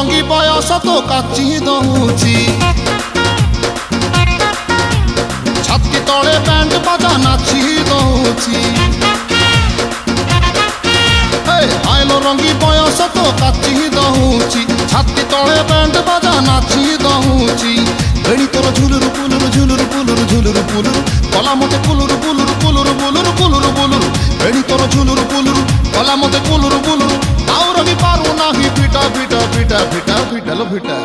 ରଙ୍ଗୀ ବୟସ ତ କାଚି ଦଉଛି ଛାତି ତଳେ ବ୍ୟାଣ୍ଡ ବାଜା ନାଚି ଦଉଛି ଆଇଲୋ ରଙ୍ଗୀ ବୟସ ତ କାଚି ଦଉଛି ଛାତି ତଳେ ବ୍ୟାଣ୍ଡ ବାଜା ନାଚି ଦଉଛି ବେଣୀ ତୋର ଝୁଲୁରୁ ପୁଲୁରୁ ଝୁଲୁରୁ ପୁଲୁରୁ ଝୁଲୁରୁ ପୁଲୁରୁ କଲା ମତେ କୁଲୁରୁ ପୁଲୁରୁ କୁଲୁରୁ ବୁଲୁରୁ କୁଲୁରୁ ବୁଲୁରୁ ବେଣୀ ତୋର ଝୁଲୁରୁ ପୁଲୁରୁ କଲା ମତେ କୁଲୁରୁ ବୁଲୁରୁ ଆଉ ରହି ପାରୁ ନାହିଁ ପିଟା ପିଟା ପିଟା ପିଟା ପିଟା लो ପିଟା।